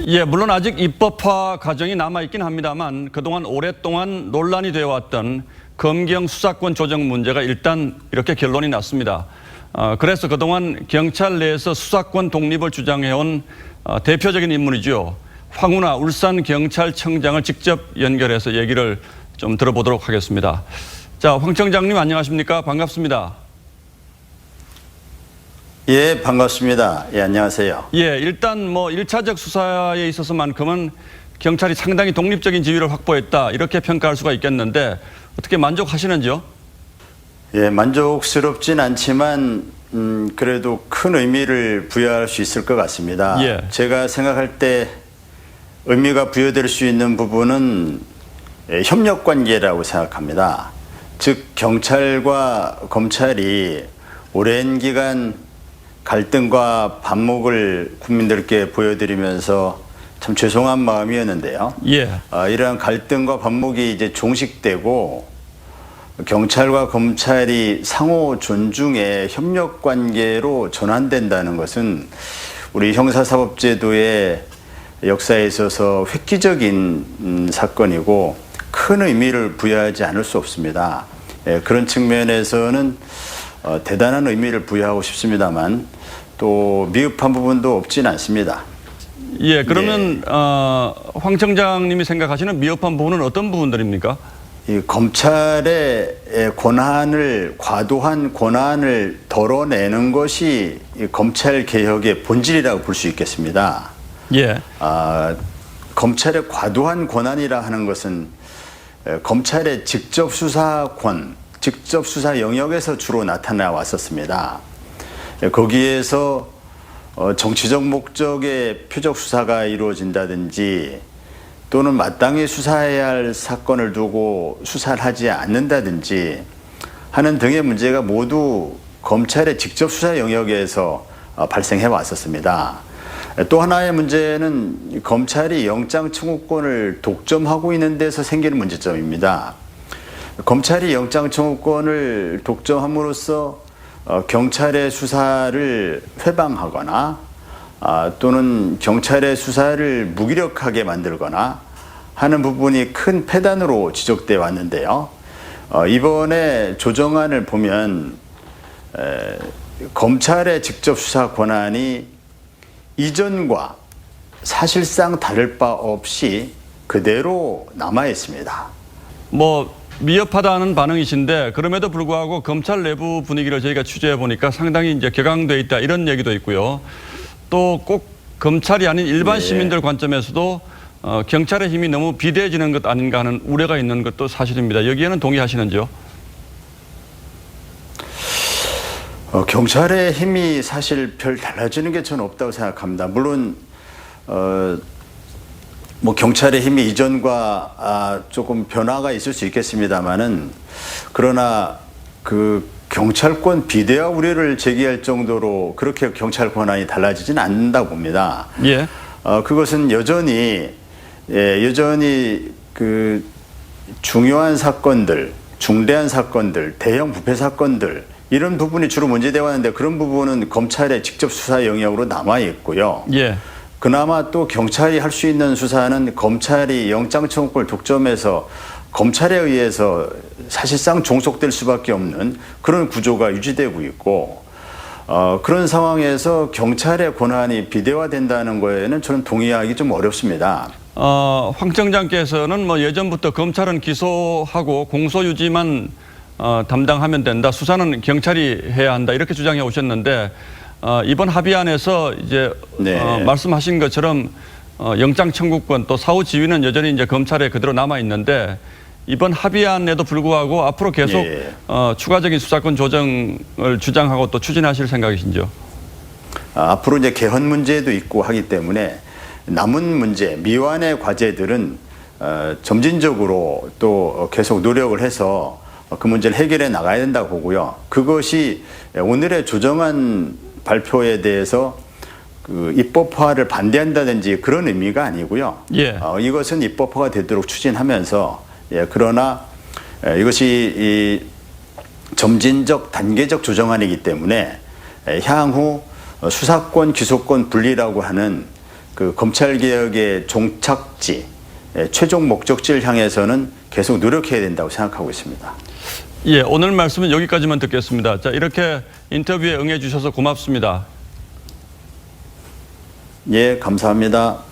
예, 물론 아직 입법화 과정이 남아있긴 합니다만 그동안 오랫동안 논란이 되어 왔던 검경 수사권 조정 문제가 일단 이렇게 결론이 났습니다. 그래서 그동안 경찰 내에서 수사권 독립을 주장해온 대표적인 인물이죠. 황운하 울산경찰청장을 직접 연결해서 얘기를 좀 들어보도록 하겠습니다. 자, 황 청장님 안녕하십니까? 반갑습니다. 예, 반갑습니다. 예, 안녕하세요. 예, 일단 뭐 1차적 수사에 있어서만큼은 경찰이 상당히 독립적인 지위를 확보했다 이렇게 평가할 수가 있겠는데 어떻게 만족하시는지요? 예, 만족스럽진 않지만 그래도 큰 의미를 부여할 수 있을 것 같습니다. 예. 제가 생각할 때 의미가 부여될 수 있는 부분은 협력 관계라고 생각합니다. 즉 경찰과 검찰이 오랜 기간 갈등과 반목을 국민들께 보여드리면서 참 죄송한 마음이었는데요. 예. 이러한 갈등과 반목이 이제 종식되고 경찰과 검찰이 상호 존중의 협력 관계로 전환된다는 것은 우리 형사사법제도의 역사에 있어서 획기적인 사건이고 큰 의미를 부여하지 않을 수 없습니다. 예, 그런 측면에서는 대단한 의미를 부여하고 싶습니다만 또 미흡한 부분도 없진 않습니다. 예, 그러면 황 청장님이 생각하시는 미흡한 부분은 어떤 부분들입니까? 이 검찰의 과도한 권한을 덜어내는 것이 이 검찰 개혁의 본질이라고 볼 수 있겠습니다. 예. 검찰의 과도한 권한이라 하는 것은 검찰의 직접 수사권, 직접 수사 영역에서 주로 나타나 왔었습니다. 거기에서 정치적 목적의 표적 수사가 이루어진다든지 또는 마땅히 수사해야 할 사건을 두고 수사를 하지 않는다든지 하는 등의 문제가 모두 검찰의 직접 수사 영역에서 발생해 왔었습니다. 또 하나의 문제는 검찰이 영장 청구권을 독점하고 있는 데서 생기는 문제점입니다. 검찰이 영장 청구권을 독점함으로써 경찰의 수사를 회방하거나 또는 경찰의 수사를 무기력하게 만들거나 하는 부분이 큰 폐단으로 지적돼 왔는데요. 이번에 조정안을 보면 검찰의 직접 수사 권한이 이전과 사실상 다를 바 없이 그대로 남아 있습니다. 뭐 미흡하다는 반응이신데 그럼에도 불구하고 검찰 내부 분위기를 저희가 취재해 보니까 상당히 이제 격앙돼 있다 이런 얘기도 있고요. 또 꼭 검찰이 아닌 일반 시민들 관점에서도 경찰의 힘이 너무 비대해지는 것 아닌가 하는 우려가 있는 것도 사실입니다. 여기에는 동의하시는지요? 경찰의 힘이 사실 별 달라지는 게 저는 없다고 생각합니다. 물론 뭐 경찰의 힘이 이전과 조금 변화가 있을 수 있겠습니다만은 그러나 그 경찰권 비대화 우려를 제기할 정도로 그렇게 경찰 권한이 달라지진 않는다고 봅니다. 예. 그것은 여전히 그 중요한 사건들, 중대한 사건들, 대형 부패 사건들 이런 부분이 주로 문제되어 왔는데 그런 부분은 검찰의 직접 수사 영역으로 남아 있고요. 예. 그나마 또 경찰이 할 수 있는 수사는 검찰이 영장 청구권을 독점해서 검찰에 의해서 사실상 종속될 수밖에 없는 그런 구조가 유지되고 있고 그런 상황에서 경찰의 권한이 비대화된다는 거에는 저는 동의하기 좀 어렵습니다. 황 청장께서는 뭐 예전부터 검찰은 기소하고 공소 유지만 담당하면 된다. 수사는 경찰이 해야 한다. 이렇게 주장해 오셨는데 이번 합의안에서 이제 네. 말씀하신 것처럼 영장 청구권 또 사후 지휘는 여전히 이제 검찰에 그대로 남아 있는데 이번 합의안에도 불구하고 앞으로 계속 예. 추가적인 수사권 조정을 주장하고 또 추진하실 생각이신지요? 앞으로 이제 개헌 문제도 있고 하기 때문에 남은 문제, 미완의 과제들은 점진적으로 또 계속 노력을 해서 그 문제를 해결해 나가야 된다고 보고요. 그것이 오늘의 조정안 발표에 대해서 그 입법화를 반대한다든지 그런 의미가 아니고요. 예. 이것은 입법화가 되도록 추진하면서 그러나 이것이 이 점진적 단계적 조정안이기 때문에 향후 수사권 기소권 분리라고 하는 그 검찰 개혁의 종착지, 최종 목적지를 향해서는 계속 노력해야 된다고 생각하고 있습니다. 예, 오늘 말씀은 여기까지만 듣겠습니다. 자, 이렇게 인터뷰에 응해 주셔서 고맙습니다. 예, 감사합니다.